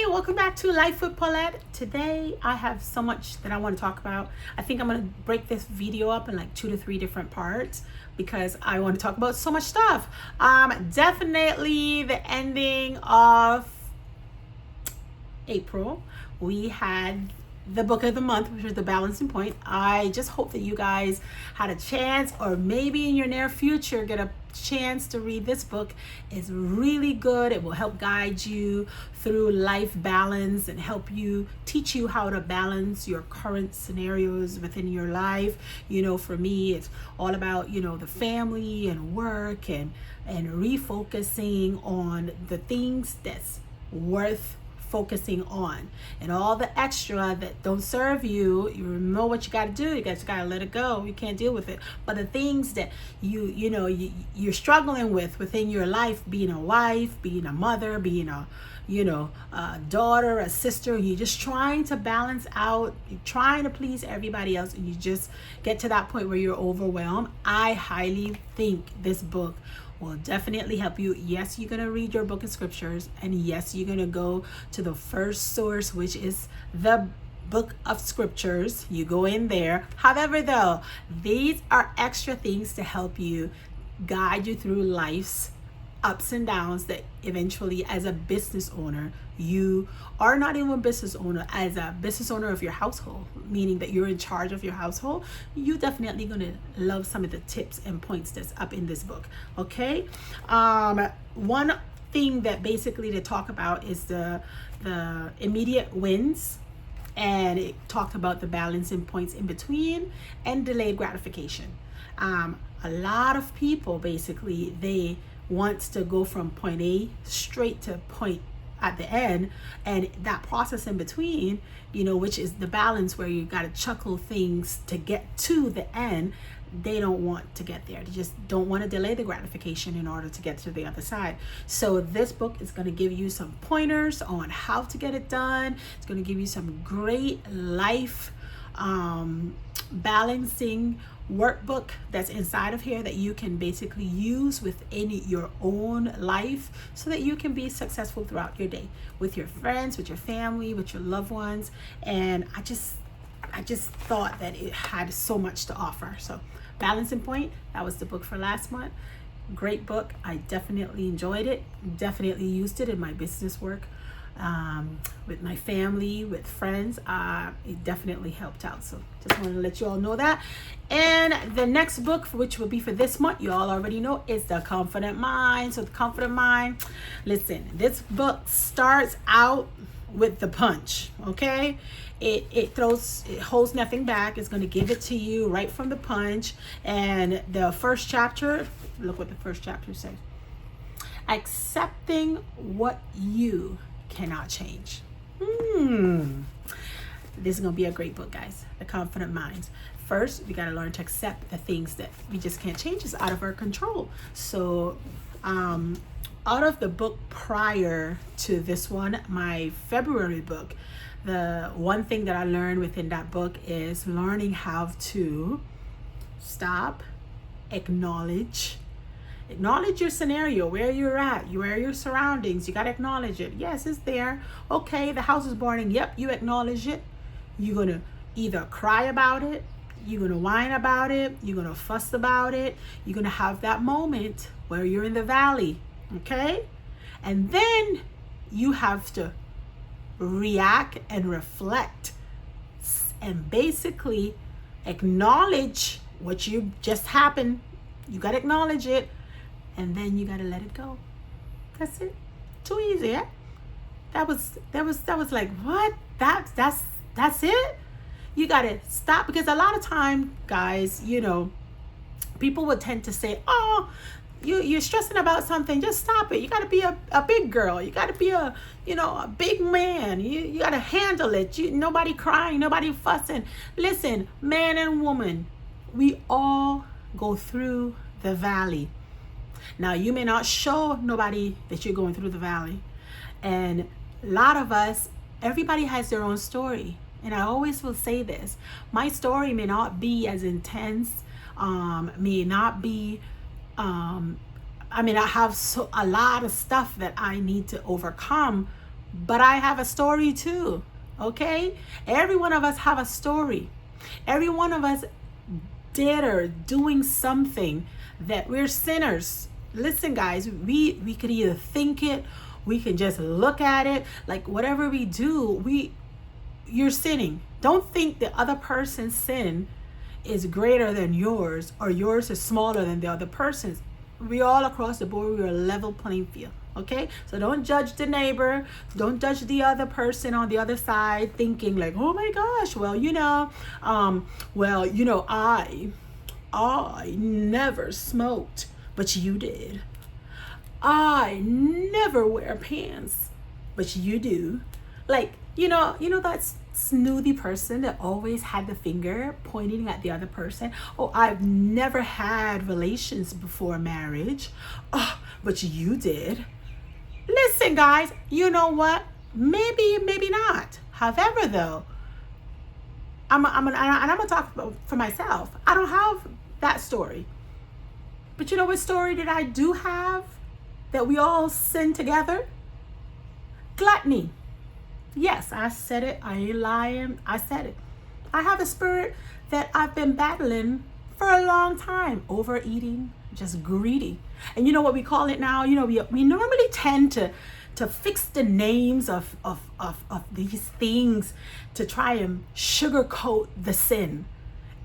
Hey, welcome back to Life with Paulette. Today I have so much that I want to talk about. I think I'm going to break this video up in like 2 to 3 different parts because I want to talk about so much stuff. Definitely the ending of April, we had the book of the month, which was The Balancing Point. I just hope that you guys had a chance, or maybe in your near future get a chance to read this book. It's really good. It will help guide you through life balance and help you, teach you how to balance your current scenarios within your life. You know, for me, it's all about, you know, the family and work and refocusing on the things that's worth focusing on, and all the extra that don't serve you. You know what you got to do. You got to let it go. You can't deal with it. But the things that you're struggling with within your life, being a wife, being a mother, being a a daughter, a sister, you're just trying to balance out, you're trying to please everybody else, and you just get to that point where you're overwhelmed. I highly think this book will definitely help you. Yes, you're going to read your book of scriptures, and yes, you're going to go to the first source, which is the book of scriptures. You go in there. However, though, these are extra things to help you, guide you through life's ups and downs, that eventually, as a business owner, you are not even a business owner, as a business owner of your household, meaning that you're in charge of your household, you definitely gonna love some of the tips and points that's up in this book. Okay, one thing that basically to talk about is the immediate wins, and it talked about the balancing points in between and delayed gratification. A lot of people basically, they wants to go from point A straight to point at the end, and that process in between, which is the balance where you got to chuckle things to get to the end, they don't want to get there. They just don't want to delay the gratification in order to get to the other side. So this book is going to give you some pointers on how to get it done. It's going to give you some great life balancing workbook that's inside of here that you can basically use within your own life, so that you can be successful throughout your day with your friends, with your family, with your loved ones. And I just thought that it had so much to offer. So Balancing Point, that was the book for last month. Great book. I definitely enjoyed it, definitely used it in my business work, with my family, with friends. It definitely helped out. So just wanted to let you all know that. And the next book, which will be for this month, you all already know, is The Confident Mind. So The Confident Mind, listen, this book starts out with the punch. Okay, it holds nothing back. It's going to give it to you right from the punch. And the first chapter, look what the first chapter says: accepting what you cannot change. This is gonna be a great book, guys. The Confident Minds. First, we gotta learn to accept the things that we just can't change. It's out of our control. So out of the book prior to this one, my February book, the one thing that I learned within that book is learning how to stop, acknowledge your scenario, where you're at, where your surroundings. You got to acknowledge it. Yes, it's there. Okay, the house is burning. Yep, you acknowledge it. You're going to either cry about it, you're going to whine about it, you're going to fuss about it. You're going to have that moment where you're in the valley. Okay? And then you have to react and reflect and basically acknowledge what you just happened. You got to acknowledge it. And then you gotta let it go. That's it. Too easy, yeah? That was like, what? That's it? You gotta stop, because a lot of time, guys, people would tend to say, oh, you're stressing about something, just stop it. You gotta be a big girl. You gotta be a big man. You gotta handle it. Nobody crying, nobody fussing. Listen, man and woman, we all go through the valley. Now, you may not show nobody that you're going through the valley. And a lot of us, everybody has their own story. And I always will say this: my story may not be as intense, may not be, I have a lot of stuff that I need to overcome, but I have a story too. Okay? Every one of us have a story. Every one of us did or doing something that we're sinners. Listen, guys, we could either think it, we can just look at it. Like whatever we do, you're sinning. Don't think the other person's sin is greater than yours or yours is smaller than the other person's. We all across the board, we're a level playing field. Okay, so don't judge the neighbor, don't judge the other person on the other side thinking like, oh my gosh, I never smoked, but you did. I never wear pants, but you do. Like, that snooty person that always had the finger pointing at the other person. Oh, I've never had relations before marriage. Oh, but you did. Listen, guys, you know what? Maybe not. However, though, I'm gonna talk for myself. I don't have that story. But you know what story that I do have that we all sin together? Gluttony. Yes, I said it. I ain't lying. I said it. I have a spirit that I've been battling for a long time. Overeating, just greedy. And you know what we call it now? We normally tend to fix the names of these things to try and sugarcoat the sin.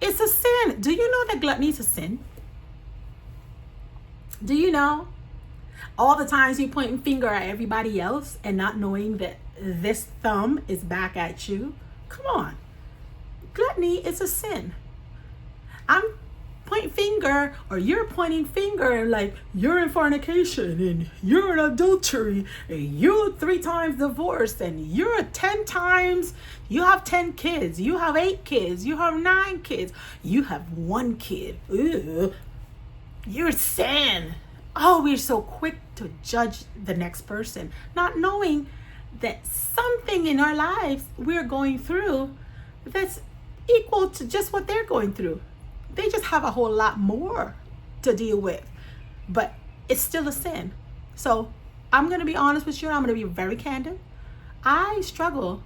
It's a sin. Do you know that gluttony is a sin? Do you know? All the times you pointing finger at everybody else and not knowing that this thumb is back at you. Come on. Gluttony is a sin. I'm pointing finger, or you're pointing finger and like you're in fornication and you're in adultery and you're 3 times divorced and you're 10 times, you have 10 kids, you have 8 kids, you have 9 kids, you have 1 kid. Ew. You're sin. Oh, we're so quick to judge the next person, not knowing that something in our lives we're going through that's equal to just what they're going through. They just have a whole lot more to deal with, but it's still a sin. So I'm going to be honest with you. I'm going to be very candid. I struggle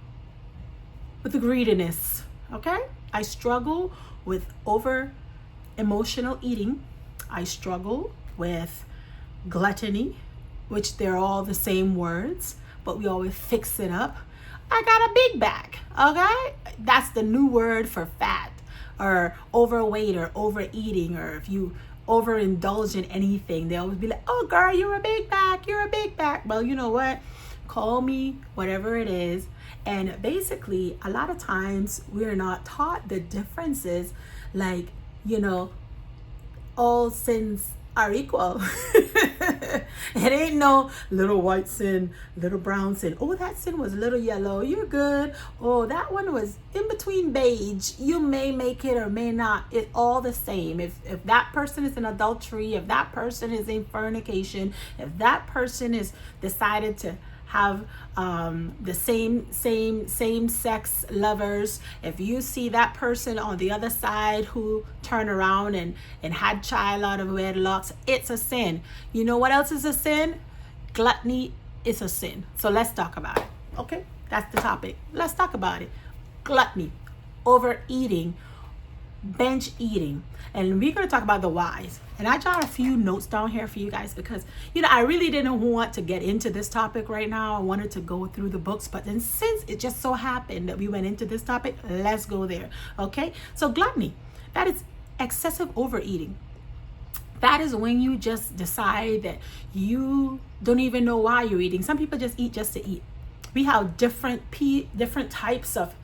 with the greediness. Okay. I struggle with over emotional eating. I struggle with gluttony, which they're all the same words, but we always fix it up. I got a big back. Okay. That's the new word for fat, or overweight, or overeating, or if you overindulge in anything, they always be like, oh girl, you're a big back, you're a big back. Well, you know what? Call me whatever it is. And basically, a lot of times we're not taught the differences, like, all sins are equal. It ain't no little white sin, little brown sin. Oh, that sin was little yellow. You're good. Oh, that one was in between beige. You may make it or may not. It's all the same. If that person is in adultery, if that person is in fornication, if that person is decided to have the same sex lovers, if you see that person on the other side who turned around and had child out of wedlocks, it's a sin. You know what else is a sin? Gluttony is a sin. So let's talk about it. Okay, that's the topic. Let's talk about it. Gluttony, overeating, binge eating, and we're going to talk about the whys. And I jotted a few notes down here for you guys because I really didn't want to get into this topic right now. I wanted to go through the books, but then since it just so happened that we went into this topic, let's go there. Okay, so gluttony, that is excessive overeating. That is when you just decide that you don't even know why you're eating. Some people just eat just to eat. We have different types of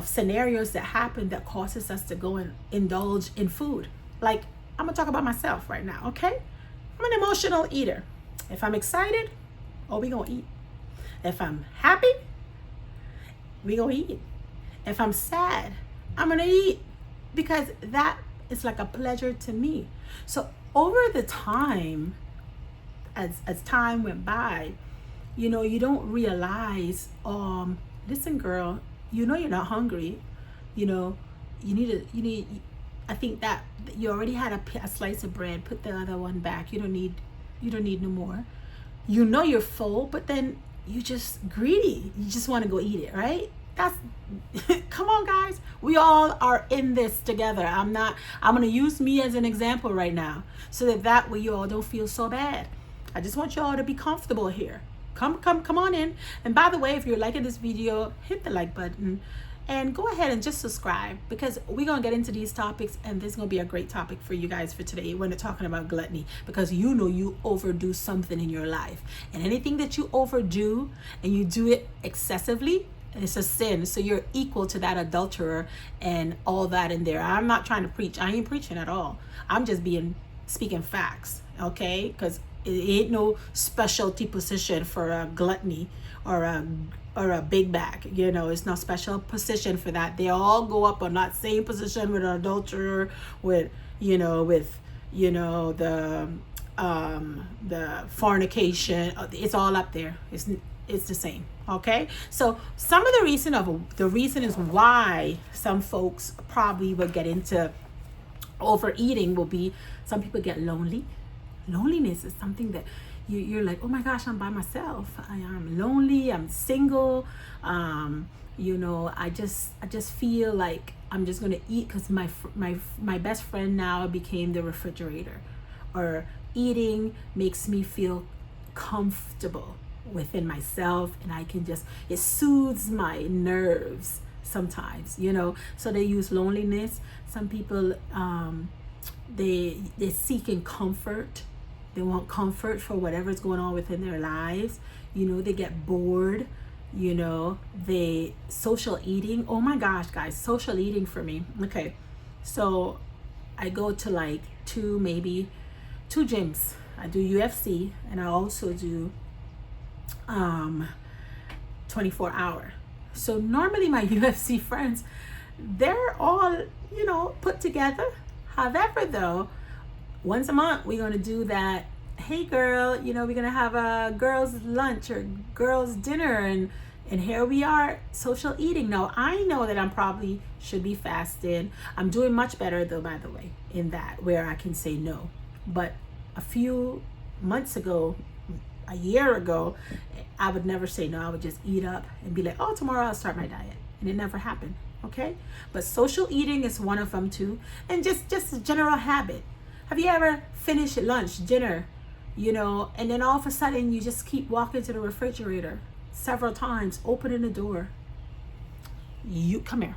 scenarios that happen that causes us to go and indulge in food. Like, I'm gonna talk about myself right now, okay? I'm an emotional eater. If I'm excited, we gonna eat. If I'm happy, we gonna eat. If I'm sad, I'm gonna eat, because that is like a pleasure to me. So over the time, as time went by, you don't realize, listen girl, you're not hungry, you need I think that you already had a slice of bread, put the other one back. You don't need no more. You're full, but then you just greedy. You just want to go eat it, right? That's come on, guys. We all are in this together. I'm going to use me as an example right now so that way you all don't feel so bad. I just want you all to be comfortable here. Come on in. And by the way, if you're liking this video, hit the like button and go ahead and just subscribe, because we're going to get into these topics, and this is going to be a great topic for you guys for today when they're talking about gluttony, because you overdo something in your life, and anything that you overdo and you do it excessively, it's a sin. So you're equal to that adulterer and all that in there. I'm not trying to preach. I ain't preaching at all. I'm just speaking facts, okay? Because it ain't no specialty position for a gluttony or a big bag. It's no special position for that. They all go up on that same position with an adulterer, with the fornication. It's all up there. It's the same. Okay, so some of the reason is why some folks probably will get into overeating will be some people get lonely. Loneliness is something that you're like, oh my gosh, I'm by myself. I'm lonely. I'm single. I just feel like I'm just gonna eat because my best friend now became the refrigerator, or eating makes me feel comfortable within myself, and I can it soothes my nerves sometimes, so they use loneliness. Some people they're seeking comfort. They want comfort for whatever's going on within their lives. They get bored. They social eating. Oh my gosh, guys, social eating for me. Okay, so I go to like two gyms. I do UFC, and I also do 24-hour. So normally my UFC friends, they're all put together. However, though, once a month we're going to do that, hey girl, we're going to have a girls lunch or girls dinner, and here we are social eating. Now I know that I'm probably should be fasted. I'm doing much better though, by the way, in that where I can say no. But a few months ago, a year ago, I would never say no. I would just eat up and be like, oh, tomorrow I'll start my diet. And it never happened. Okay? But social eating is one of them too. And just a general habit. Have you ever finished lunch, dinner, and then all of a sudden you just keep walking to the refrigerator several times, opening the door. You come here.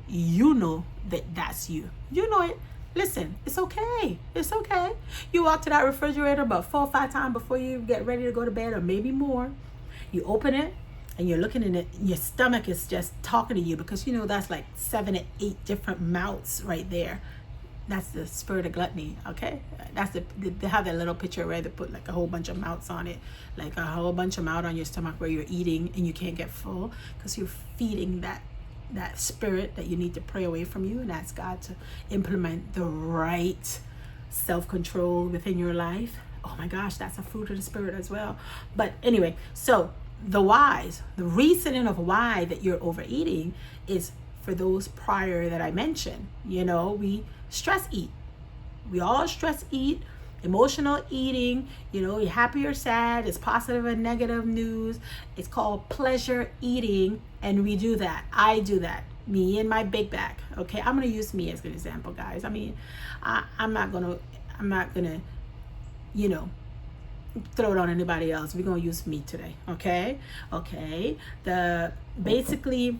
You know that's you. You know it. Listen, it's okay. It's okay. You walk to that refrigerator about 4 or 5 times before you get ready to go to bed, or maybe more. You open it and you're looking in it. Your stomach is just talking to you, because that's like 7 or 8 different mouths right there. That's the spirit of gluttony. Okay, that's they have that little picture where they put like a whole bunch of mouths on it, like a whole bunch of mouth on your stomach where you're eating and you can't get full because you're feeding that spirit that you need to pray away from you and ask God to implement the right self-control within your life. Oh my gosh, that's a fruit of the spirit as well. But anyway, so the reasoning of why that you're overeating is for those prior that I mentioned. We stress eat. We all stress eat. Emotional eating, you're happy or sad, it's positive and negative news. It's called pleasure eating, and we do that. I do that. Me and my big bag. Okay, I'm gonna use me as an example, guys. I mean, I'm not gonna throw it on anybody else. We're gonna use me today. Okay. Basically,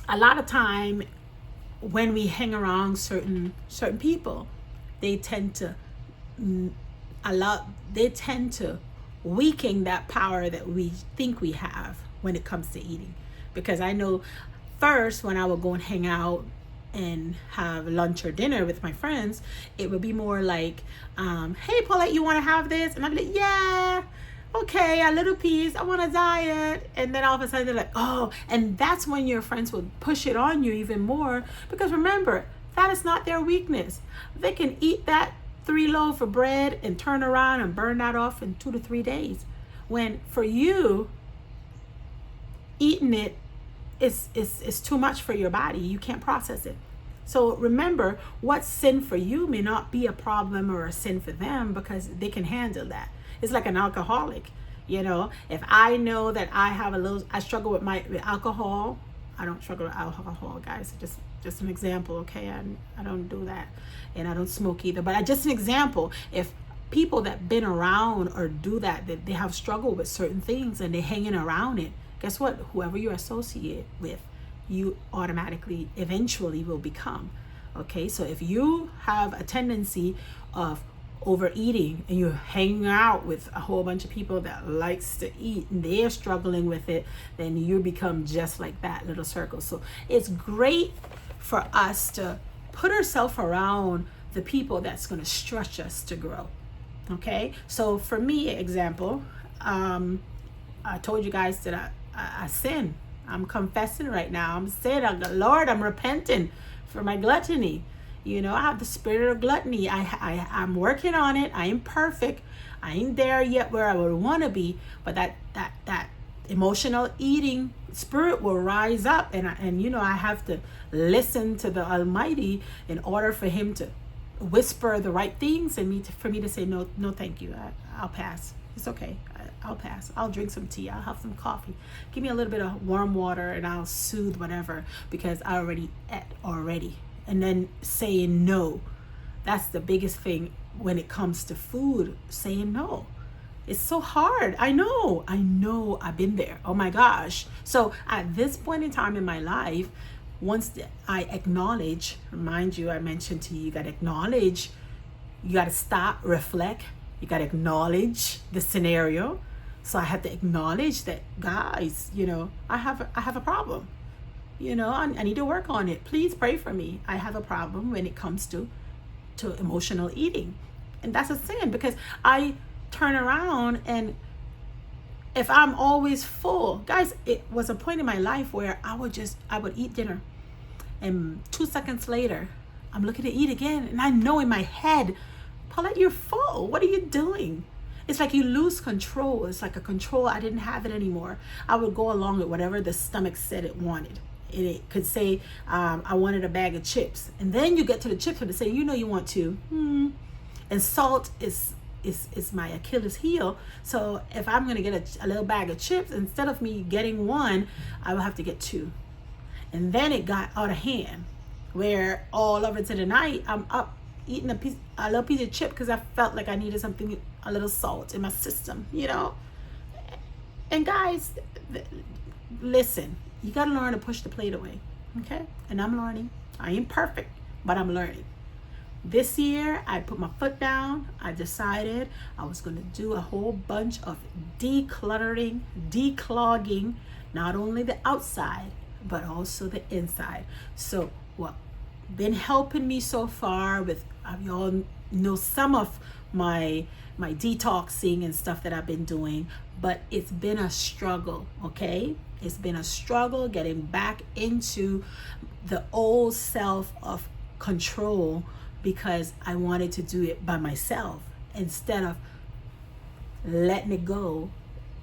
a lot of time when we hang around certain people, they tend to weaken that power that we think we have when it comes to eating. Because I know first, when I would go and hang out and have lunch or dinner with my friends, it would be more like, hey Paulette, you want to have this? And I'd be like, yeah, okay, a little piece, I want a diet. And then all of a sudden they're like, oh, and that's when your friends will push it on you even more, because remember, that is not their weakness. They can eat that 3 loaves of bread and turn around and burn that off in 2 to 3 days. When for you, eating it is too much for your body. You can't process it. So remember, what's sin for you may not be a problem or a sin for them, because they can handle that. It's like an alcoholic. You know, if I know that I struggle with alcohol. I don't struggle with alcohol, guys. Just an example, okay? I don't do that, and I don't smoke either. But just an example. If people that been around or do that they have struggled with certain things and they're hanging around it, guess what? Whoever you associate with, you automatically, eventually will become. Okay, so if you have a tendency of overeating and you're hanging out with a whole bunch of people that likes to eat and they're struggling with it, then you become just like that little circle. So it's great for us to put ourselves around the people that's going to stretch us to grow. Okay, so for me, example, I told you guys that I sin. I'm confessing right now. I'm saying, Lord, I'm repenting for my gluttony. You know, I have the spirit of gluttony. I'm working on it. I ain't perfect. I ain't there yet where I would want to be. But that emotional eating spirit will rise up, and you know, I have to listen to the Almighty in order for Him to whisper the right things and for me to say no, thank you. I'll pass. It's okay. I'll pass. I'll drink some tea. I'll have some coffee. Give me a little bit of warm water and I'll soothe whatever, because I already ate already. And then saying no. That's the biggest thing when it comes to food, saying no. It's so hard. I know. I've been there. Oh my gosh. So at this point in time in my life, once I acknowledge, remind you, I mentioned to you, you got to acknowledge, you got to stop, reflect, you got to acknowledge the scenario. So I had to acknowledge that, guys, you know, I have a problem. You know, I need to work on it. Please pray for me. I have a problem when it comes to emotional eating. And that's a sin, because I turn around and if I'm always full, guys, it was a point in my life where I would eat dinner, and 2 seconds later, I'm looking to eat again. And I know in my head, Paulette, you're full. What are you doing? It's like you lose control. It's like a control. I didn't have it anymore. I would go along with whatever the stomach said it wanted. It could say, I wanted a bag of chips. And then you get to the chips and they say, you know, you want to. And salt is my Achilles heel. So if I'm going to get a little bag of chips, instead of me getting one, I will have to get two. And then it got out of hand, where all over to the night, I'm up eating a little piece of chip because I felt like I needed something, a little salt in my system, you know. And guys, listen, you got to learn to push the plate away, okay? And I'm learning. I ain't perfect, but I'm learning. This year, I put my foot down. I decided I was going to do a whole bunch of decluttering, declogging, not only the outside, but also the inside. So what been helping me so far with, you all know some of my detoxing and stuff that I've been doing, but it's been a struggle, okay? It's been a struggle getting back into the old self of control, because I wanted to do it by myself instead of letting it go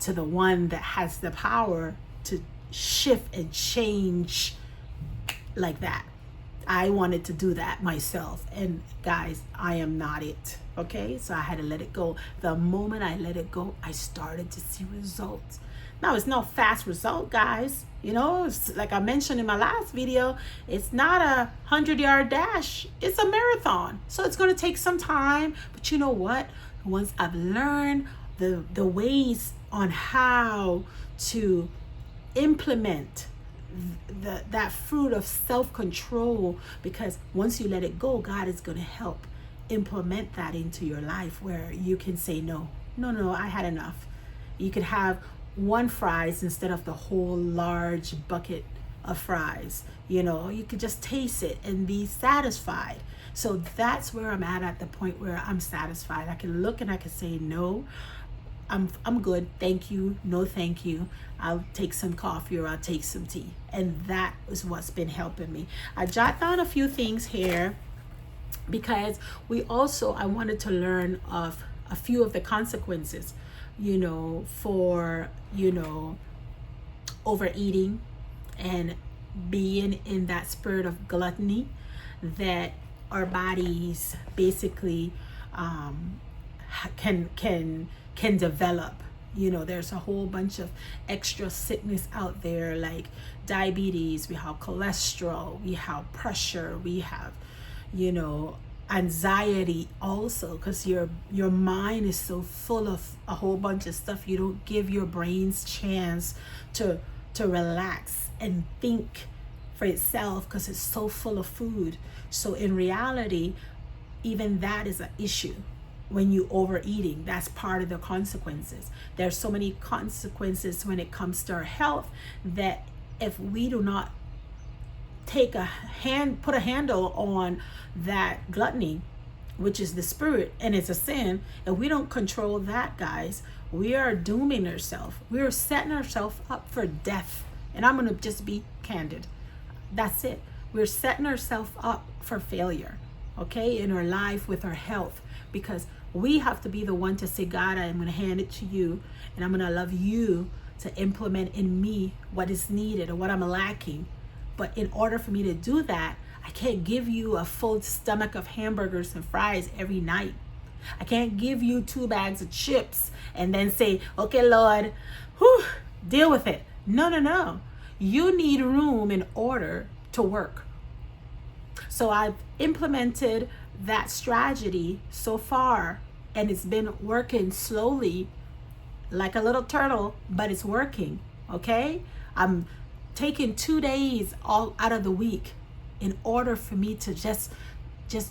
to the one that has the power to shift and change like that. I wanted to do that myself, and guys, I am not it, okay? So I had to let it go. The moment I let it go, I started to see results. Now, it's no fast result, guys. You know, it's like I mentioned in my last video, it's not a 100-yard dash. It's a marathon. So it's going to take some time. But you know what? Once I've learned the ways on how to implement that fruit of self-control, because once you let it go, God is going to help implement that into your life, where you can say, no, I had enough. You could have one fries instead of the whole large bucket of fries. You know, you could just taste it and be satisfied. So that's where I'm at the point where I'm satisfied. I can look and I can say, no, I'm good, thank you, no thank you. I'll take some coffee or I'll take some tea. And that is what's been helping me. I jot down a few things here because I wanted to learn of a few of the consequences, you know, for, you know, overeating and being in that spirit of gluttony that our bodies basically can develop, You know, there's a whole bunch of extra sickness out there, like diabetes, we have cholesterol, we have pressure, we have, you know, anxiety also, because your mind is so full of a whole bunch of stuff. You don't give your brain's chance to relax and think for itself because it's so full of food. So in reality, even that is an issue. When you overeating, that's part of the consequences. There's so many consequences when it comes to our health, that if we do not put a handle on that gluttony, which is the spirit and it's a sin, and we don't control that, guys, we are dooming ourselves. We are setting ourselves up for death. And I'm going to just be candid. That's it. We're setting ourselves up for failure, okay, in our life with our health, because we have to be the one to say, God, I'm going to hand it to you, and I'm going to love you to implement in me what is needed or what I'm lacking. But in order for me to do that, I can't give you a full stomach of hamburgers and fries every night. I can't give you 2 bags of chips and then say, okay, Lord, deal with it. No. You need room in order to work. So I've implemented that strategy so far, and it's been working slowly like a little turtle, but it's working. Okay, I'm taking 2 days all out of the week in order for me to just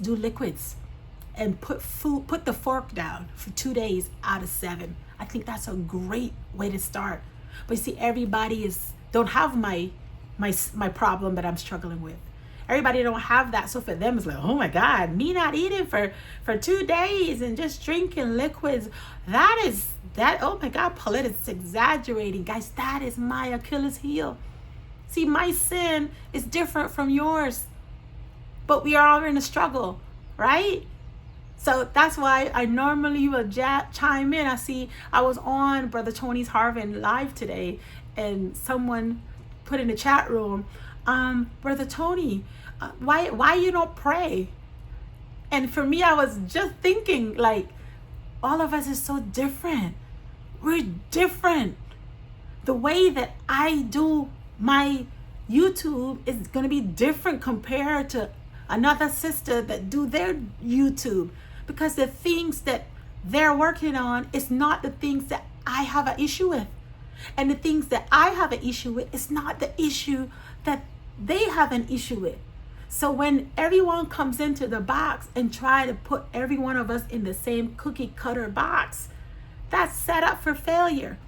do liquids and put the fork down for 2 days out of 7. I think that's a great way to start. But you see, everybody don't have my problem that I'm struggling with. Everybody don't have that. So for them, it's like, oh my God, me not eating for 2 days and just drinking liquids. Oh my God, Paulette is exaggerating. Guys, that is my Achilles heel. See, my sin is different from yours, but we are all in a struggle, right? So that's why I normally will chime in. I was on Brother Tony's Harvin live today, and someone put in the chat room, Brother Tony, why you don't pray? And for me, I was just thinking, like, all of us is so different. We're different. The way that I do my YouTube is going to be different compared to another sister that do their YouTube, because the things that they're working on is not the things that I have an issue with. And the things that I have an issue with is not the issue that they have an issue with. So when everyone comes into the box and try to put every one of us in the same cookie cutter box, that's set up for failure.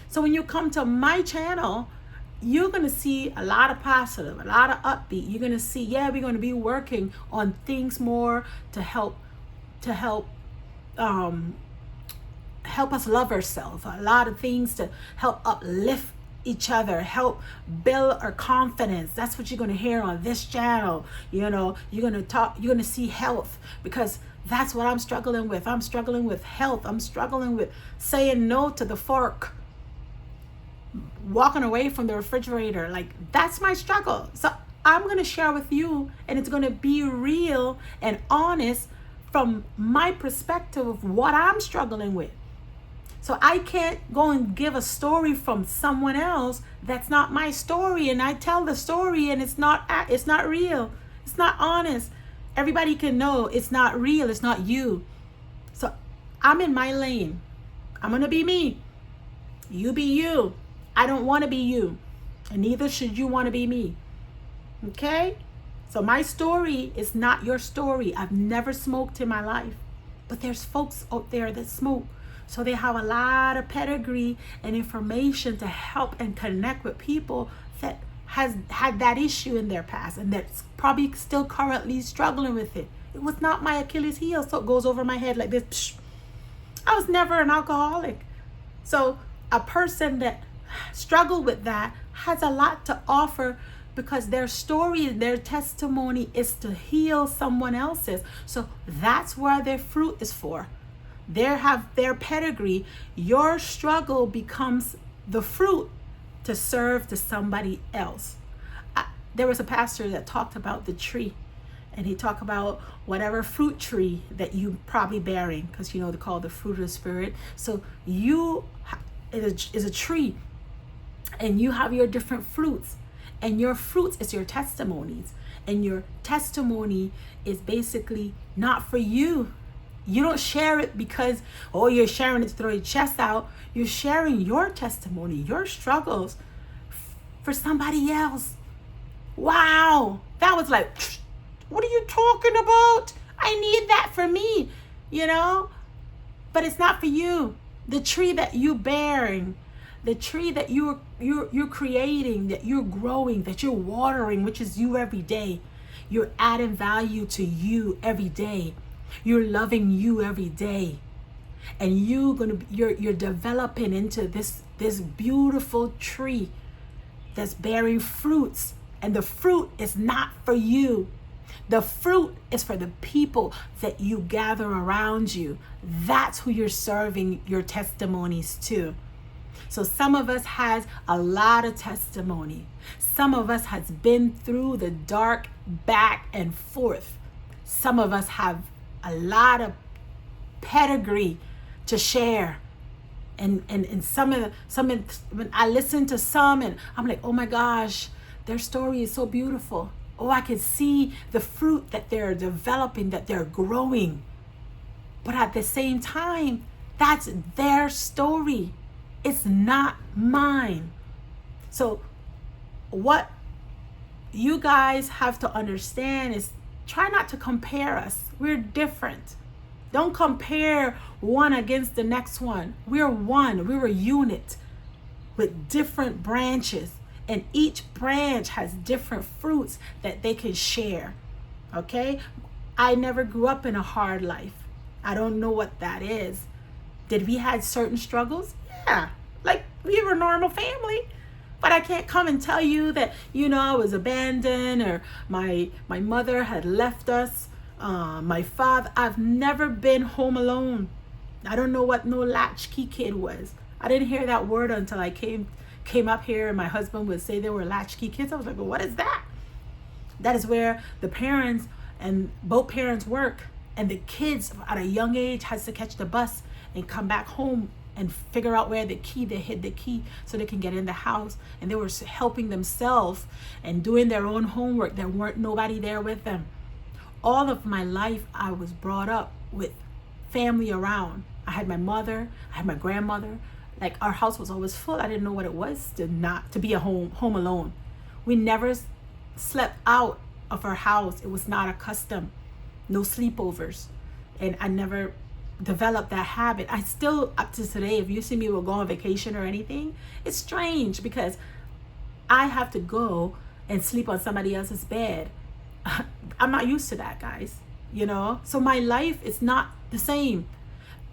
So when you come to my channel, you're going to see a lot of positive, a lot of upbeat. You're going to see, we're going to be working on things more to help us love ourselves. A lot of things to help uplift each other, help build our confidence. That's what you're going to hear on this channel. You know, you're going to see health, because that's what I'm struggling with. I'm struggling with health. I'm struggling with saying no to the fork, walking away from the refrigerator. Like, that's my struggle. So I'm going to share with you, and it's going to be real and honest from my perspective of what I'm struggling with. So I can't go and give a story from someone else that's not my story, and I tell the story and it's not real. It's not honest. Everybody can know it's not real. It's not you. So I'm in my lane. I'm going to be me. You be you. I don't want to be you, and neither should you want to be me. Okay? So my story is not your story. I've never smoked in my life, but there's folks out there that smoke. So they have a lot of pedigree and information to help and connect with people that has had that issue in their past, and that's probably still currently struggling with it. It was not my Achilles heel, so it goes over my head like this. Psh. I was never an alcoholic. So a person that struggled with that has a lot to offer, because their story, their testimony is to heal someone else's. So that's where their fruit is for. They have their pedigree. Your struggle becomes the fruit to serve to somebody else. There was a pastor that talked about the tree, and he talked about whatever fruit tree that you probably bearing, because they call the fruit of the spirit. So is a tree, and you have your different fruits, and your fruits is your testimonies, and your testimony is basically not for you. You don't share it because, oh, you're sharing it to throw your chest out. You're sharing your testimony, your struggles for somebody else. Wow. That was like, what are you talking about? I need that for me, but it's not for you. The tree that you bearing, the tree that you're creating, that you're growing, that you're watering, which is you every day. You're adding value to you every day. You're loving you every day, and you're developing into this beautiful tree that's bearing fruits, and the fruit is not for you. The fruit is for the people that you gather around you. That's who you're serving your testimonies to. So some of us has a lot of testimony. Some of us has been through the dark back and forth. Some of us have a lot of pedigree to share. And when I listen to some, and I'm like, oh my gosh, their story is so beautiful. Oh, I can see the fruit that they're developing, that they're growing. But at the same time, that's their story. It's not mine. So what you guys have to understand is, try not to compare us. We're different. Don't compare one against the next one. We're one. We're a unit with different branches. And each branch has different fruits that they can share. Okay? I never grew up in a hard life. I don't know what that is. Did we had certain struggles? Yeah. Like, we were a normal family. But I can't come and tell you that, I was abandoned, or my mother had left us. My father, I've never been home alone. I don't know what no latchkey kid was. I didn't hear that word until I came up here, and my husband would say there were latchkey kids. I was like, well, what is that? That is where the parents and both parents work, and the kids at a young age has to catch the bus and come back home and figure out where they hid the key so they can get in the house. And they were helping themselves and doing their own homework. There weren't nobody there with them. All of my life, I was brought up with family around. I had my mother, I had my grandmother. Like, our house was always full. I didn't know what it was to be home alone. We never slept out of our house. It was not a custom. No sleepovers. And I never developed that habit. I still, up to today, if you see me go on vacation or anything, it's strange because I have to go and sleep on somebody else's bed. I'm not used to that, guys. So my life is not the same.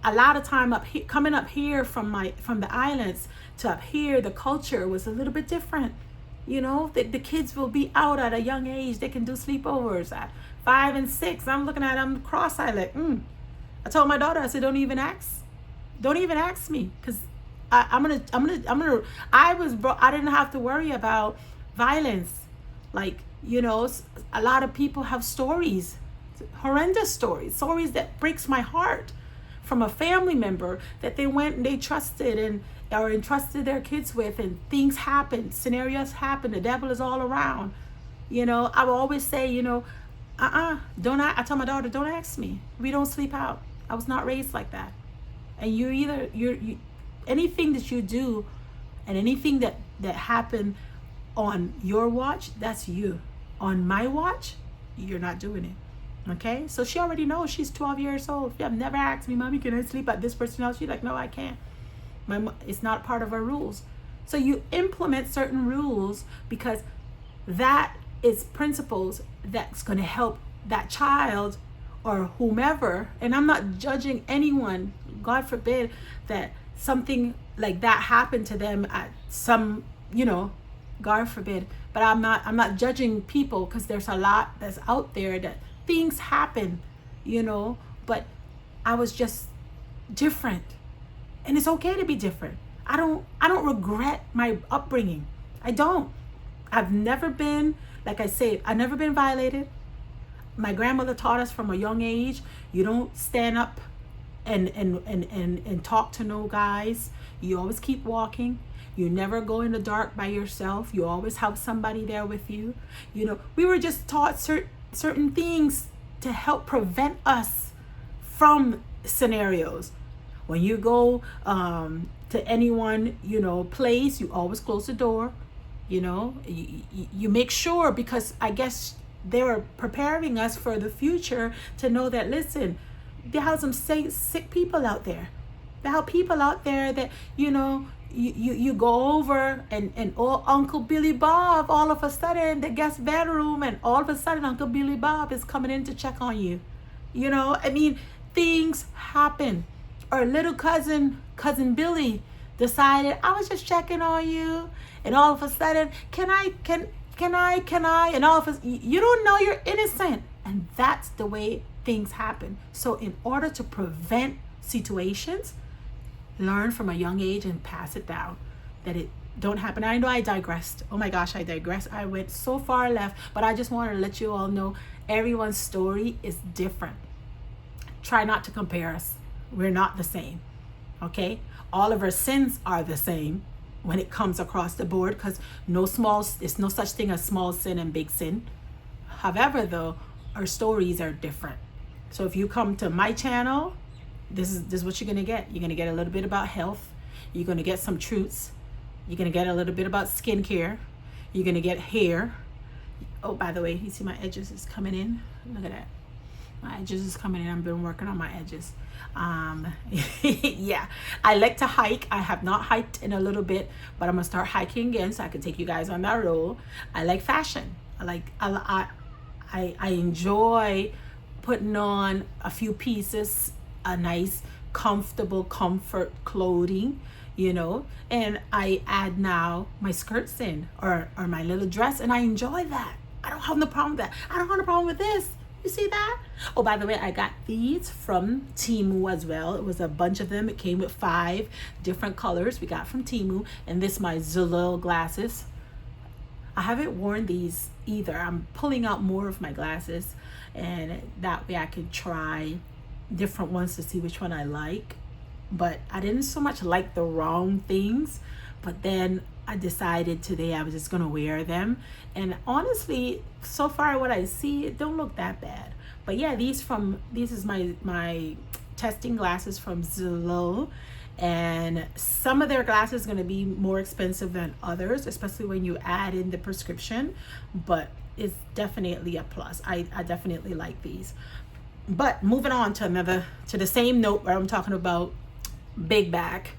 A lot of time coming up here from the islands to up here, the culture was a little bit different. The kids will be out at a young age. They can do sleepovers at 5 and 6. I'm looking at them cross-eyed like, I told my daughter, I said, don't even ask me, because I didn't have to worry about violence. Like, a lot of people have stories, horrendous stories that breaks my heart, from a family member that they went and they trusted or entrusted their kids with, and things happen, scenarios happen, the devil is all around. I will always say, don't I tell my daughter, don't ask me. We don't sleep out. I was not raised like that. And you anything that you do, and anything that happened on your watch, that's you. On my watch, you're not doing it. Okay? So she already knows. She's 12 years old. She have never asked me, Mommy, can I sleep at this person's house? She's like, no, I can't. It's not part of our rules. So you implement certain rules because that is principles that's going to help that child or whomever. And I'm not judging anyone. God forbid that something like that happened to them at some, God forbid. But I'm not judging people, because there's a lot that's out there that things happen, but I was just different. And it's okay to be different. I don't regret my upbringing. I don't. I've never been, like I say, I've never been violated. My grandmother taught us from a young age, you don't stand up and talk to no guys. You always keep walking. You never go in the dark by yourself. You always have somebody there with you. You know, we were just taught certain things to help prevent us from scenarios. When you go to anyone, you know, place, you always close the door. You know, you make sure, because I guess they were preparing us for the future to know that, listen, there are some sick people out there. There are people out there that, you know, you go over and oh, Uncle Billy Bob, all of a sudden, the guest bedroom, and all of a sudden Uncle Billy Bob is coming in to check on you. You know, I mean, things happen. Or little cousin Billy decided, I was just checking on you, and all of a sudden, can I, and all of a sudden, you don't know you're innocent. And that's the way things happen. So in order to prevent situations, learn from a young age and pass it down, that it don't happen. I know I digressed. Oh my gosh, I digressed. I went so far left, but I just wanted to let you all know everyone's story is different. Try not to compare us. We're not the same. Okay? All of our sins are the same when it comes across the board, because it's no such thing as small sin and big sin. However, though, our stories are different. So if you come to my channel, this is what you're going to get. You're going to get a little bit about health. You're going to get some truths. You're going to get a little bit about skincare. You're going to get hair. Oh, by the way, you see my edges is coming in. Look at that. My edges is coming in. I've been working on my edges. Yeah, I like to hike. I have not hiked in a little bit, but I'm going to start hiking again so I can take you guys on that road. I like fashion. I enjoy putting on a few pieces, a nice comfortable comfort clothing, you know, and I add now my skirts in, or my little dress, and I enjoy that. I don't have no problem with that. I don't have no problem with this. You see that? Oh, by the way, I got these from Temu as well. It was a bunch of them. It came with 5 different colors we got from Temu. And this my Zalil glasses. I haven't worn these either. I'm pulling out more of my glasses, and that way I can try different ones to see which one I like. But I didn't so much like the wrong things, but then I decided today I was just gonna wear them, and honestly, so far what I see, it don't look that bad. But yeah, these is my testing glasses from Zillow, and some of their glasses going to be more expensive than others, especially when you add in the prescription, but it's definitely a plus. I definitely like these. But moving on to the same note where I'm talking about big back,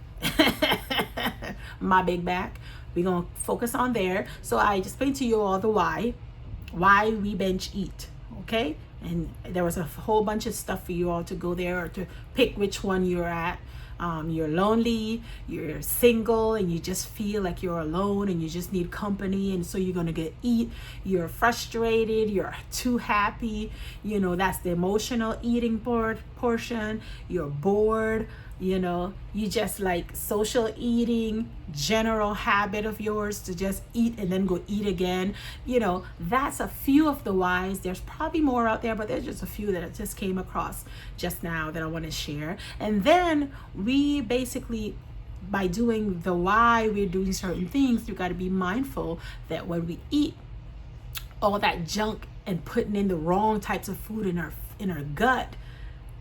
my big back, we're going to focus on there. So I just explained to you all the why we bench eat, okay? And there was a whole bunch of stuff for you all to go there, or to pick which one you're at. You're lonely, you're single, and you just feel like you're alone and you just need company, and so you're gonna get eat. You're frustrated, you're too happy, you know, that's the emotional eating portion. You're bored, you know, you just like social eating, general habit of yours to just eat and then go eat again. You know, that's a few of the whys. There's probably more out there, but there's just a few that I just came across just now that I want to share. And then we basically, by doing the why we're doing certain things, you got to be mindful that when we eat all that junk and putting in the wrong types of food in our gut,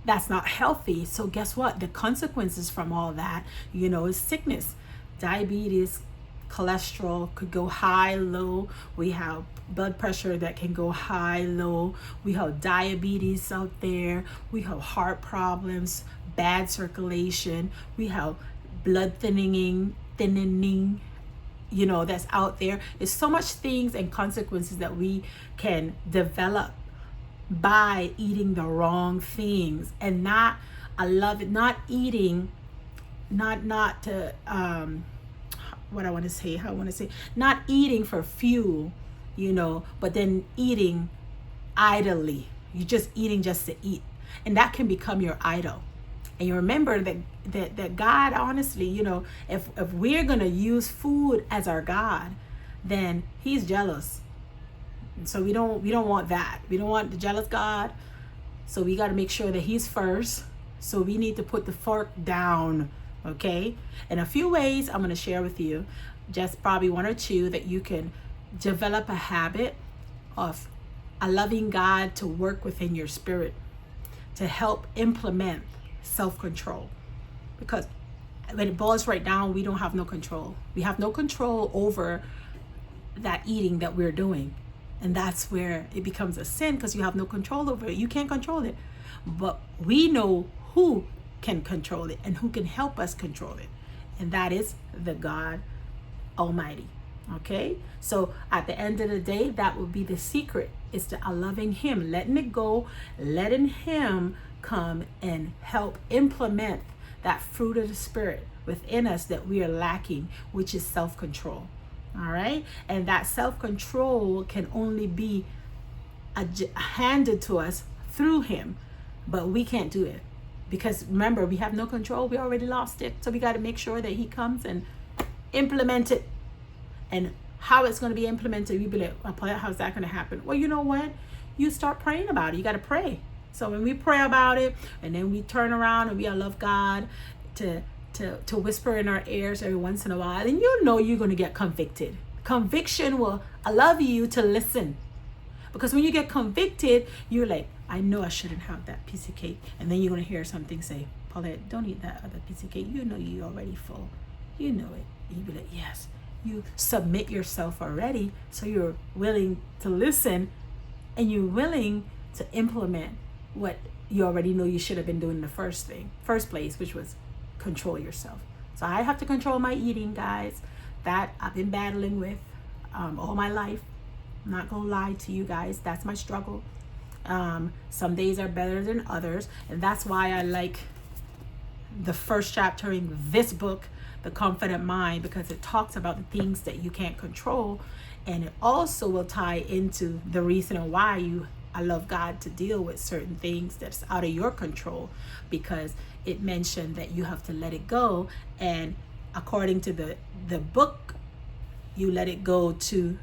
that's not healthy. So guess what? The consequences from all that, you know, is sickness. Diabetes, cholesterol could go high, low. We have blood pressure that can go high, low. We have diabetes out there. We have heart problems, bad circulation. We have blood thinning, you know, that's out there. There's so much things and consequences that we can develop by eating the wrong things, and not eating for fuel, you know, but then eating idly. You're just eating just to eat, and that can become your idol. And you remember that God, honestly, you know, if we're gonna use food as our God, then He's jealous. So we don't want that. We don't want the jealous God. So we got to make sure that He's first, So we need to put the fork down, okay? And a few ways I'm going to share with you, just probably one or two, that you can develop a habit of allowing God to work within your spirit to help implement self-control. Because when it boils right down, we don't have no control. We have no control over that eating that we're doing. And that's where it becomes a sin, because you have no control over it. You can't control it. But we know who can control it and who can help us control it. And that is the God Almighty. Okay? So at the end of the day, that will be the secret, is to loving Him, letting it go, letting Him come and help implement that fruit of the Spirit within us that we are lacking, which is self-control. All right? And that self-control can only be handed to us through Him, but we can't do it. Because remember, we have no control. We already lost it. So we got to make sure that He comes and implement it. And how it's going to be implemented, you be like, how's that going to happen? Well, you know what? You start praying about it. You got to pray. So when we pray about it, and then we turn around and we love God to whisper in our ears every once in a while, and you know you're going to get convicted. Conviction will allow you to listen. Because when you get convicted, you're like, I know I shouldn't have that piece of cake. And then you're going to hear something say, Paulette, don't eat that other piece of cake. You know you're already full. You know it. And you be like, yes. You submit yourself already, so you're willing to listen, and you're willing to implement what you already know you should have been doing in the first place, which was control yourself. So I have to control my eating, guys. That I've been battling with all my life. I'm not gonna lie to you guys. That's my struggle. Some days are better than others, and that's why I like the first chapter in this book, The Confident Mind, because it talks about the things that you can't control, and it also will tie into the reason why I love God to deal with certain things that's out of your control, because it mentioned that you have to let it go. And according to the book, you let it go to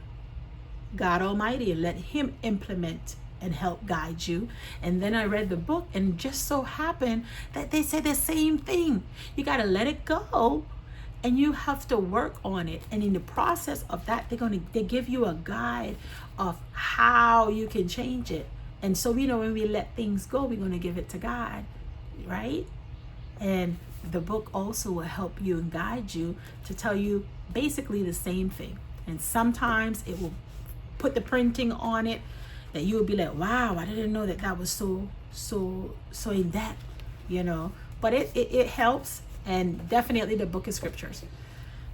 God Almighty and let Him implement and help guide you. And then I read the book, and just so happened that they say the same thing. You got to let it go, and you have to work on it. And in the process of that, they give you a guide of how you can change it. And so, when we let things go, we're going to give it to God, right? And the book also will help you and guide you to tell you basically the same thing. And sometimes it will put the printing on it that you will be like, wow, I didn't know that was so in depth, But it helps. And definitely the book of scriptures.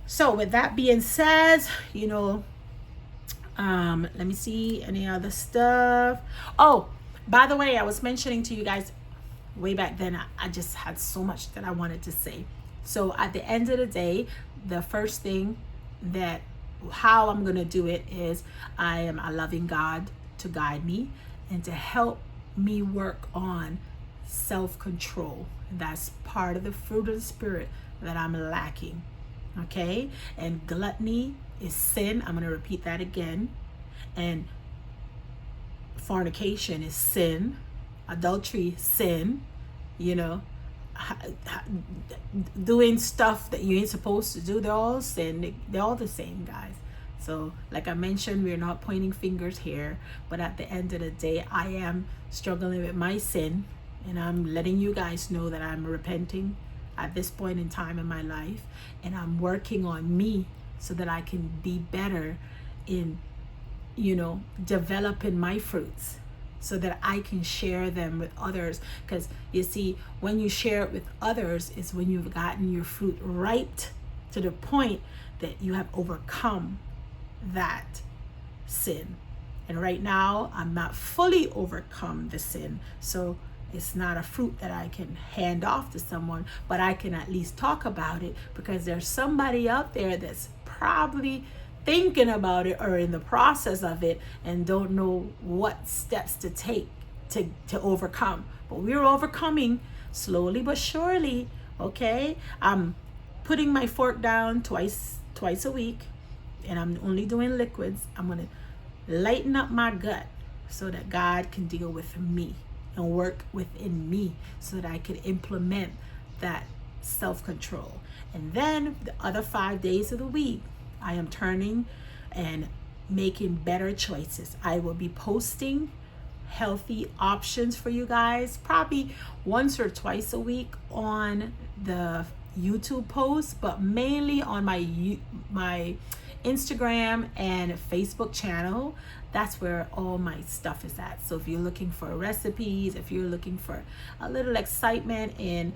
So with that being said, let me see any other stuff. Oh, by the way, I was mentioning to you guys way back then, I just had so much that I wanted to say. So at the end of the day, the first thing how I'm going to do it is I am allowing God to guide me and to help me work on self-control. That's part of the fruit of the Spirit that I'm lacking. Okay? And gluttony is sin. I'm going to repeat that again. And fornication is sin. Adultery, sin. Doing stuff that you ain't supposed to do, they're all sin. They're all the same, guys. So like I mentioned, we're not pointing fingers here, but at the end of the day, I am struggling with my sin. And I'm letting you guys know that I'm repenting at this point in time in my life. And I'm working on me so that I can be better in, developing my fruits so that I can share them with others. Because you see, when you share it with others is when you've gotten your fruit right to the point that you have overcome that sin. And right now, I'm not fully overcome the sin. So it's not a fruit that I can hand off to someone, but I can at least talk about it, because there's somebody out there that's probably thinking about it or in the process of it and don't know what steps to take to overcome. But we're overcoming slowly but surely. Okay, I'm putting my fork down twice a week, and I'm only doing liquids. I'm gonna lighten up my gut so that God can deal with me. and work within me so that I could implement that self-control. And then the other 5 days of the week, I am turning and making better choices. I will be posting healthy options for you guys, probably once or twice a week on the YouTube posts, but mainly on my Instagram and Facebook channel. That's where all my stuff is at. So if you're looking for recipes, if you're looking for a little excitement in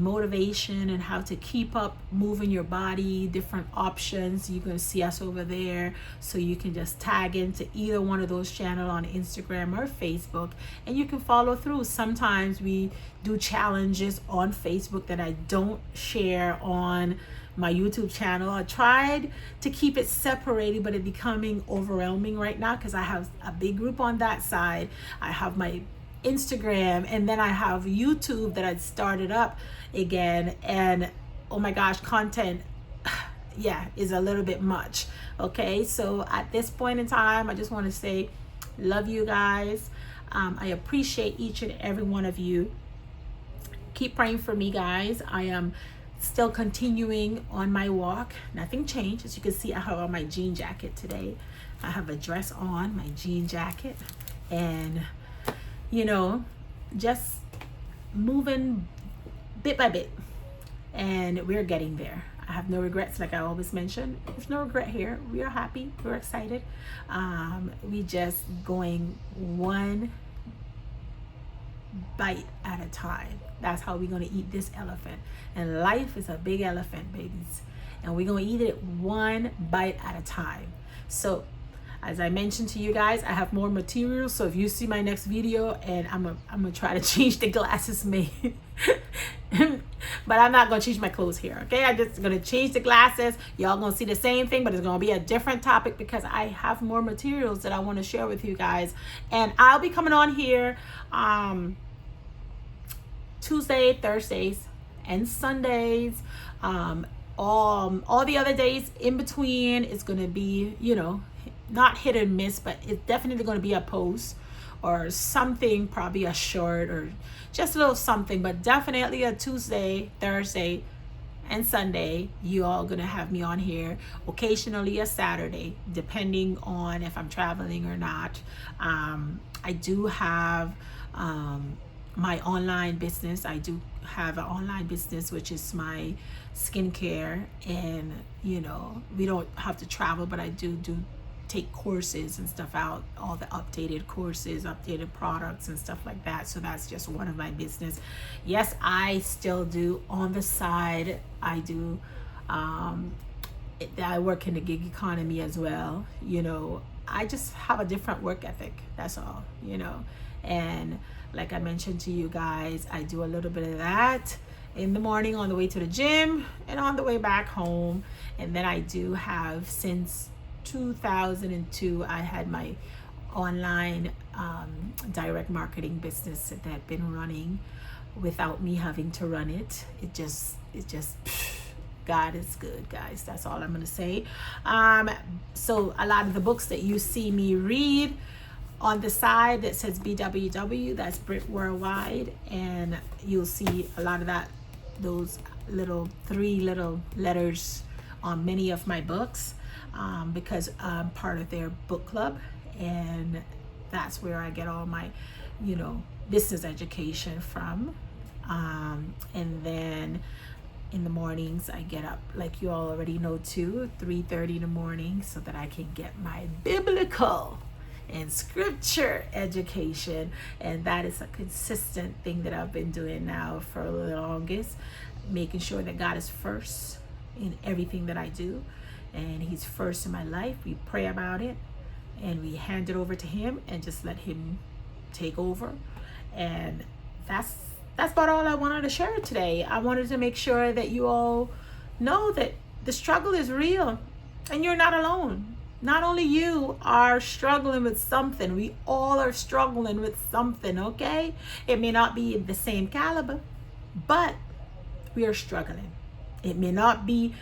motivation and how to keep up moving your body, different options, you can see us over there. So you can just tag into either one of those channels on Instagram or Facebook, and you can follow through. Sometimes we do challenges on Facebook that I don't share on my YouTube channel. I tried to keep it separated, but it's becoming overwhelming right now because I have a big group on that side. I have my Instagram, and then I have YouTube that I started up again. And oh my gosh, content, yeah, is a little bit much. Okay, so at this point in time, I just want to say, love you guys. I appreciate each and every one of you. Keep praying for me, guys. I am still continuing on my walk. Nothing changed. As you can see, I have on my jean jacket today. I have a dress on, my jean jacket, and just moving bit by bit, and we're getting there. I have no regrets, like I always mention. There's no regret here. We are happy, we're excited. We just going one bite at a time. That's how we're going to eat this elephant. And life is a big elephant, babies, and we're going to eat it one bite at a time. So as I mentioned to you guys, I have more materials. So if you see my next video, and I'm gonna try to change the glasses made but I'm not gonna change my clothes here, okay? I'm just gonna change the glasses. Y'all gonna see the same thing, but it's gonna be a different topic because I have more materials that I want to share with you guys. And I'll be coming on here Tuesday, Thursdays, and Sundays. All the other days in between is gonna be, not hit and miss, but it's definitely going to be a post or something, probably a short or just a little something, but definitely a Tuesday, Thursday, and Sunday. You all going to have me on here. Occasionally a Saturday, depending on if I'm traveling or not. I do have my online business. I do have an online business, which is my skincare, and we don't have to travel, but I do take courses and stuff out, all the updated courses, updated products and stuff like that. So that's just one of my business. Yes, I still do on the side. I do I work in the gig economy as well. I just have a different work ethic, that's all. And like I mentioned to you guys, I do a little bit of that in the morning on the way to the gym and on the way back home. And then I do have, since 2002, I had my online direct marketing business that had been running without me having to run it. It just God is good, guys. That's all I'm gonna say. So a lot of the books that you see me read on the side that says BWW, that's Brit Worldwide, and you'll see a lot of those three little letters on many of my books. Because I'm part of their book club, and that's where I get all my, business education from. And then in the mornings, I get up, like you all already know too, 3:30 in the morning, so that I can get my biblical and scripture education. And that is a consistent thing that I've been doing now for the longest, making sure that God is first in everything that I do. And he's first in my life. We pray about it and we hand it over to him and just let him take over. And that's about all I wanted to share today. I wanted to make sure that you all know that the struggle is real and you're not alone. Not only you are struggling with something, we all are struggling with something, okay? It may not be the same caliber, but we are struggling. It may not be,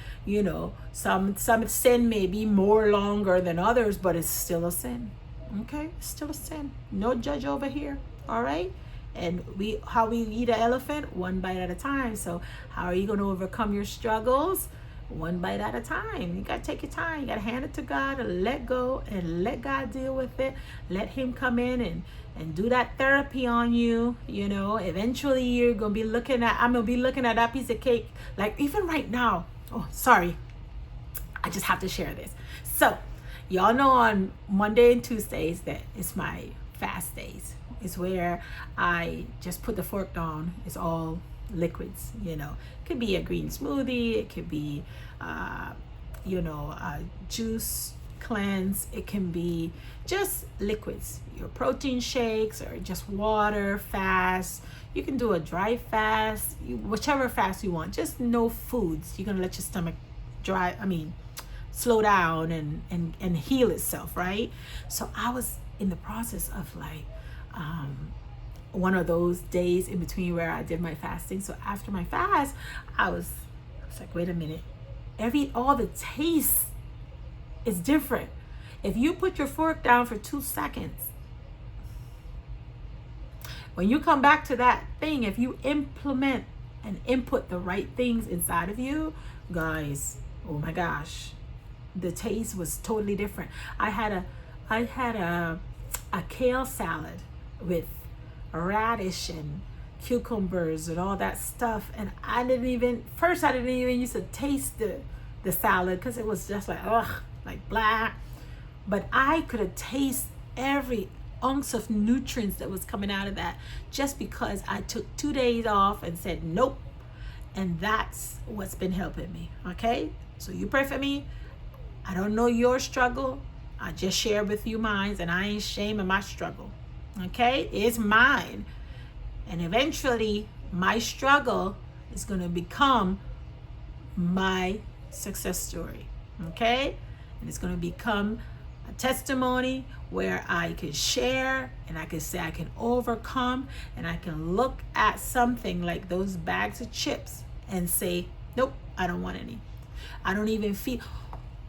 some sin may be more longer than others, but it's still a sin. Okay? It's still a sin. No judge over here. All right? And how we eat an elephant, one bite at a time. So how are you going to overcome your struggles? One bite at a time. You got to take your time. You got to hand it to God and let go and let God deal with it. Let him come in and do that therapy on you. You know, eventually I'm going to be looking at that piece of cake. Like even right now. Oh, sorry. I just have to share this. So y'all know on Monday and Tuesdays that it's my fast days. It's where I just put the fork down. It's all liquids, you know. It could be a green smoothie. It could be, a juice cleanse. It can be just liquids, your protein shakes or just water fast. You can do a dry fast, whichever fast you want. Just no foods. You're going to let your stomach slow down and heal itself, right? So I was in the process of like one of those days in between where I did my fasting. So after my fast, I was like, wait a minute, all the taste is different. If you put your fork down for 2 seconds, when you come back to that thing, if you implement and input the right things inside of you, guys, oh my gosh, the taste was totally different. I had a kale salad with radish and cucumbers and all that stuff, and I didn't even used to taste the salad because it was just like blah. But I could have tasted every ounce of nutrients that was coming out of that just because I took 2 days off and said nope. And that's what's been helping me. Okay, so you pray for me. I don't know your struggle. I just share with you mine, and I ain't ashamed of my struggle. Okay, it's mine. And eventually my struggle is going to become my success story. Okay, and it's going to become a testimony where I can share and I can say I can overcome, and I can look at something like those bags of chips and say, nope, I don't want any. I don't even feel.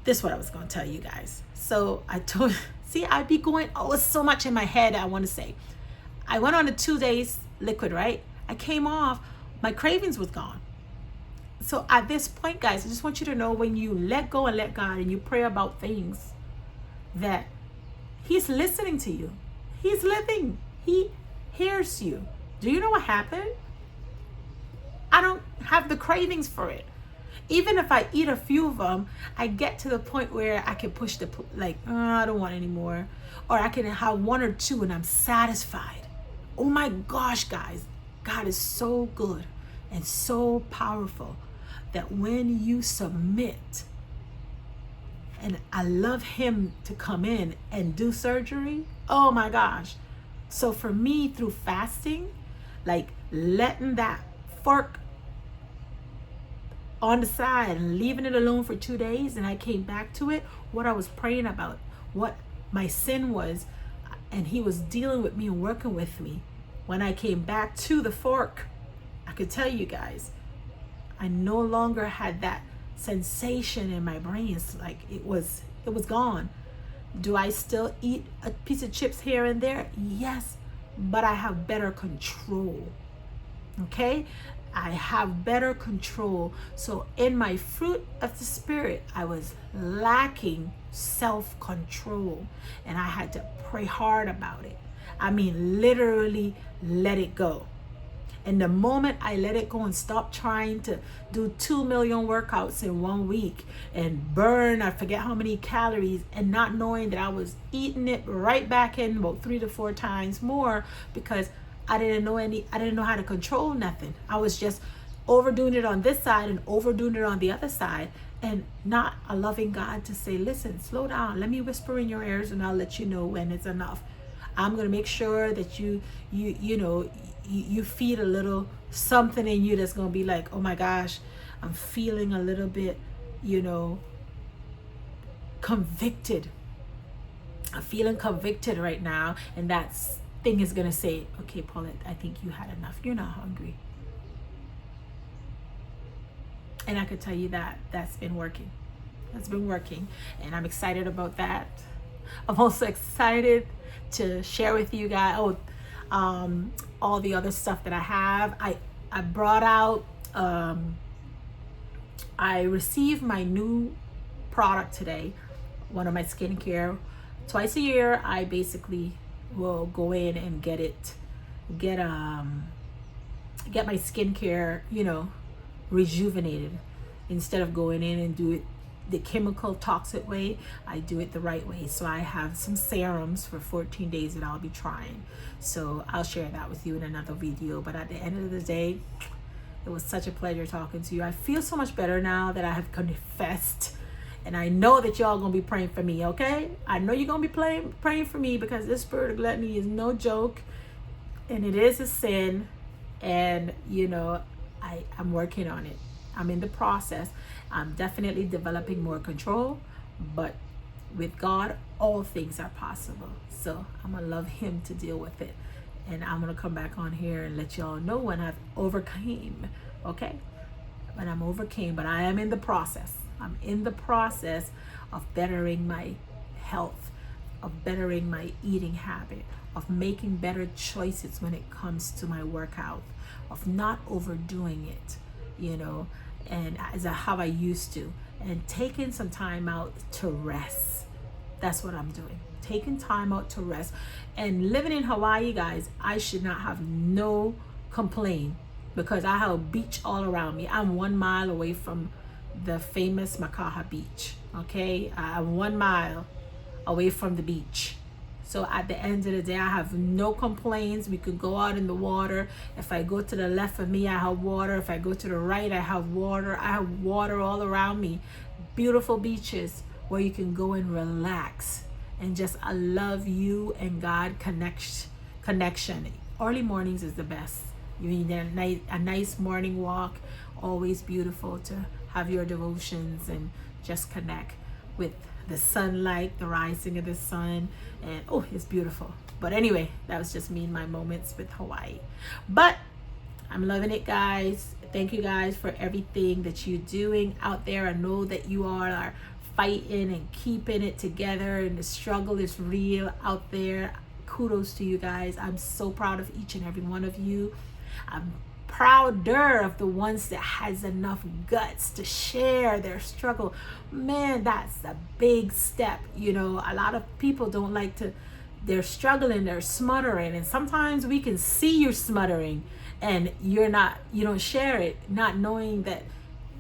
This is what I was going to tell you guys. So I'd be going, it's so much in my head I want to say. I went on a 2 days liquid, right? I came off, my cravings was gone. So at this point, guys, I just want you to know, when you let go and let God and you pray about things, that he's listening to you. He's living. He hears you. Do you know what happened? I don't have the cravings for it. Even if I eat a few of them, I get to the point where I can push I don't want any more. Or I can have 1 or 2 and I'm satisfied. Oh my gosh, guys. God is so good and so powerful that when you submit, and I love him to come in and do surgery. Oh my gosh. So for me, through fasting, like letting that fork on the side and leaving it alone for 2 days, and I came back to it, what I was praying about, what my sin was, and he was dealing with me and working with me. When I came back to the fork, I could tell you guys, I no longer had that sensation in my brain. It's like it was gone. Do I still eat a piece of chips here and there? Yes, but I have better control. Okay, I have better control. So in my fruit of the spirit, I was lacking self-control, and I had to pray hard about it. I mean, literally let it go. And the moment I let it go and stop trying to do 2 million workouts in 1 week and burn, I forget how many calories, and not knowing that I was eating it right back in about 3 to 4 times more, because I didn't know how to control nothing. I was just overdoing it on this side and overdoing it on the other side, and not allowing God to say, listen, slow down. Let me whisper in your ears and I'll let you know when it's enough. I'm going to make sure that you feed a little something in you that's going to be like, oh my gosh, I'm feeling a little bit, convicted. I'm feeling convicted right now. And that thing is going to say, okay, Paulette, I think you had enough. You're not hungry. And I could tell you that that's been working. That's been working. And I'm excited about that. I'm also excited to share with you guys. all the other stuff that I have. I brought out, I received my new product today, one of my skincare. Twice a year, I basically will go in and get my skincare, rejuvenated. Instead of going in and do it the chemical toxic way, I do it the right way. So I have some serums for 14 days that I'll be trying. So I'll share that with you in another video. But at the end of the day, it was such a pleasure talking to you. I feel so much better now that I have confessed. And I know that y'all gonna be praying for me, okay? I know you're gonna be praying for me, because this spirit of gluttony is no joke. And it is a sin. And, I'm working on it. I'm in the process. I'm definitely developing more control. But with God, all things are possible. So I'm going to love him to deal with it. And I'm going to come back on here and let y'all know when I've overcame. Okay? When I'm overcame. But I am in the process. I'm in the process of bettering my health, of bettering my eating habit, of making better choices when it comes to my workout, of not overdoing it, and as how I used to, and taking some time out to rest. That's what I'm doing. Taking time out to rest. And living in Hawaii, guys, I should not have no complaint, because I have a beach all around me. I'm 1 mile away from the famous Makaha beach. Okay, I'm 1 mile away from the beach. So at the end of the day, I have no complaints. We could go out in the water. If I go to the left of me, I have water. If I go to the right, I have water. I have water all around me. Beautiful beaches where you can go and relax and just a love you and God connection. Early mornings is the best. You need a nice morning walk. Always beautiful to have your devotions and just connect with the sunlight, the rising of the sun, and it's beautiful. But anyway, that was just me and my moments with Hawaii. But I'm loving it, guys. Thank you guys for everything that you're doing out there. I know that you all are fighting and keeping it together, and the struggle is real out there. Kudos to you guys. I'm so proud of each and every one of you. I'm prouder of the ones that has enough guts to share their struggle. Man, that's a big step. A lot of people don't like to, they're struggling, they're smothering, and sometimes we can see you smothering and you don't share it, not knowing that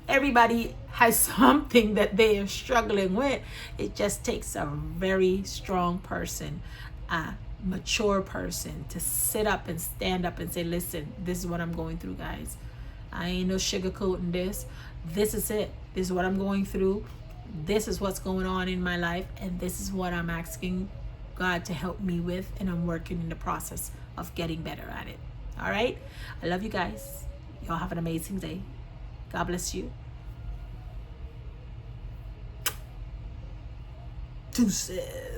everybody has something that they are struggling with. It just takes a very strong person, mature person, to sit up and stand up and say, listen, this is what I'm going through, guys. I ain't no sugarcoating this. This is it. This is what I'm going through. This is what's going on in my life, and this is what I'm asking God to help me with, and I'm working in the process of getting better at it. All right? I love you guys. Y'all have an amazing day. God bless you. Deuces.